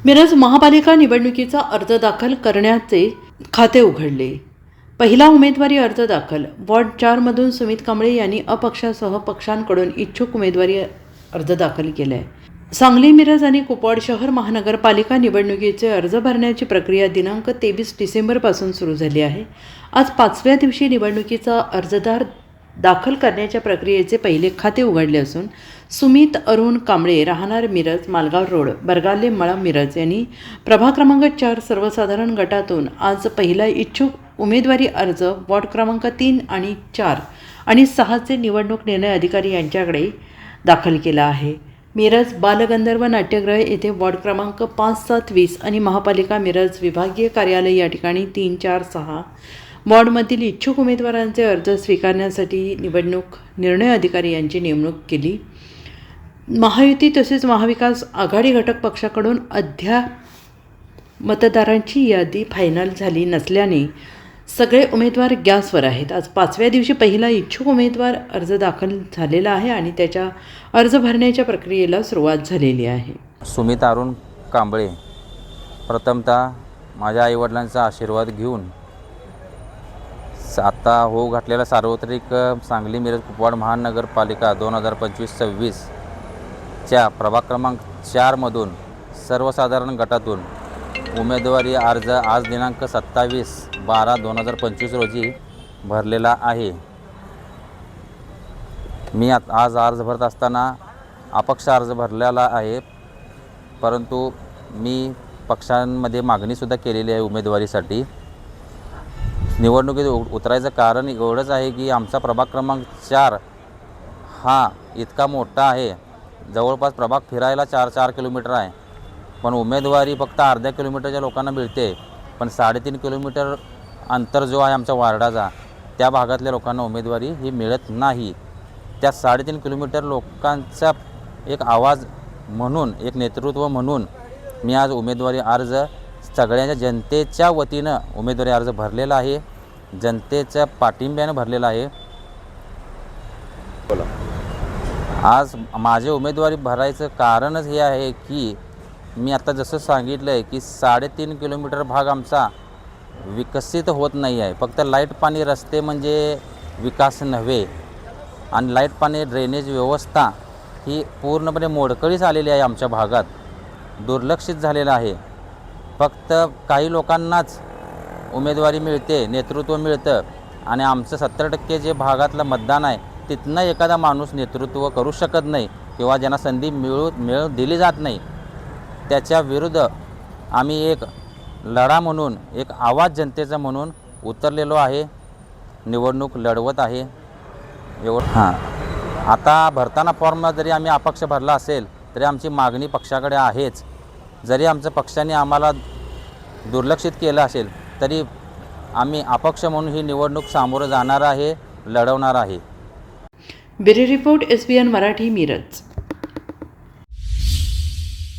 मिरज महापालिका निवडणुकीचा अर्ज दाखल करण्याचे खाते उघडले. पहिला उमेदवारी अर्ज दाखल. वॉर्ड 4 मधून सुमित कांबळे यांनी अपक्षासह पक्षांकडून इच्छुक उमेदवारी अर्ज दाखल केला आहे. सांगली, मिरज आणि कुपवाड शहर महानगरपालिका निवडणुकीचे अर्ज भरण्याची प्रक्रिया दिनांक 23 डिसेंबरपासून सुरू झाली आहे. आज 5व्या दिवशी निवडणुकीचा अर्जदार दाखल करण्याच्या प्रक्रियेचे पहिले खाते उघडले असून सुमित अरुण कांबळे राहणार मिरज मालगाव रोड बरगाले मळा मिरज यांनी प्रभाग क्रमांक 4 सर्वसाधारण गटातून आज पहिला इच्छुक उमेदवारी अर्ज वॉर्ड क्रमांक 3 आणि 4 आणि 6चे निवडणूक निर्णय अधिकारी यांच्याकडे दाखल केला आहे. मिरज बालगंधर्व नाट्यगृह येथे वॉर्ड क्रमांक 5, 7, 20 आणि महापालिका मिरज विभागीय कार्यालय या ठिकाणी 3, 4, 6 वॉर्डमधील इच्छुक उमेदवारांचे अर्ज स्वीकारण्यासाठी निवडणूक निर्णय अधिकारी यांची नेमणूक केली. महायुती तसेच महाविकास आघाडी घटक पक्षाकडून अद्याप मतदारांची यादी फायनल झाली नसल्याने सगळे उमेदवार गॅसवर आहेत. आज 5व्या दिवशी पहिला इच्छुक उमेदवार अर्ज दाखल झालेला आहे आणि त्याच्या अर्ज भरण्याच्या प्रक्रियेला सुरुवात झालेली आहे. सुमित अरुण कांबळे, प्रथमतः माझ्या आईवडिलांचा आशीर्वाद घेऊन आता घातलेला सार्वत्रिक सांगली मिरज कुपवाड महानगरपालिका 2025-26 च्या प्रभाग क्रमांक 4 मधून सर्वसाधारण गटातून उमेदवारी अर्ज आज दिनांक 27/12/2025 रोजी भरलेला आहे. मी आज अर्ज भरत असताना अपक्ष अर्ज भरलेला आहे, परंतु मी पक्षांमध्ये मागणीसुद्धा केलेली आहे उमेदवारीसाठी. निवडणुकीत उतरायचं कारण एवढंच आहे की आमचा प्रभाग क्रमांक 4 हा इतका मोठा आहे, जवळपास प्रभाग फिरायला 4 किलोमीटर आहे, पण उमेदवारी फक्त अर्ध्या किलोमीटरच्या लोकांना मिळते. पण 3.5 किलोमीटर अंतर जो आहे आमच्या वार्डाचा, त्या भागातल्या लोकांना उमेदवारी ही मिळत नाही. त्या 3.5 किलोमीटर लोकांचा एक आवाज म्हणून, एक नेतृत्व म्हणून मी आज उमेदवारी अर्ज सगळ्यांच्या जनतेच्या वतीनं उमेदवारी अर्ज भरलेला आहे, जनतेच्या पाठिंब्यानं भरलेला आहे. आज माझे उमेदवारी भरायचं कारणच हे आहे की मी आता जसं सांगितलं आहे की 3.5 किलोमीटर भाग आमचा विकसित होत नाही आहे. फक्त लाईट पाणी रस्ते म्हणजे विकास नव्हे, आणि लाईट पाणी ड्रेनेज व्यवस्था ही पूर्णपणे मोडकळीस आलेली आहे. आमच्या भागात दुर्लक्षित झालेलं आहे. फक्त काही लोकांनाच उमेदवारी मिळते, नेतृत्व मिळतं, आणि आमचं 70% जे भागातलं मतदान आहे तिथनं एखादा माणूस नेतृत्व करू शकत नाही किंवा ज्यांना संधी मिळू दिली जात नाही. त्याच्या विरुद्ध आम्ही एक लढा म्हणून, एक आवाज जनतेचा म्हणून उतरलेलो आहे, निवडणूक लढवत आहे. आता भरताना फॉर्म जरी आम्ही अपक्ष भरला असेल तरी आमची मागणी पक्षाकडे आहेच. जरी आमच्या पक्षाने आम्हाला दुर्लक्षित केलं असेल तरी आम्ही अपक्ष म्हणून ही निवडणूक सामोरं जाणार आहे, लढवणार आहे. Bureau report SBN Marathi, Miraj.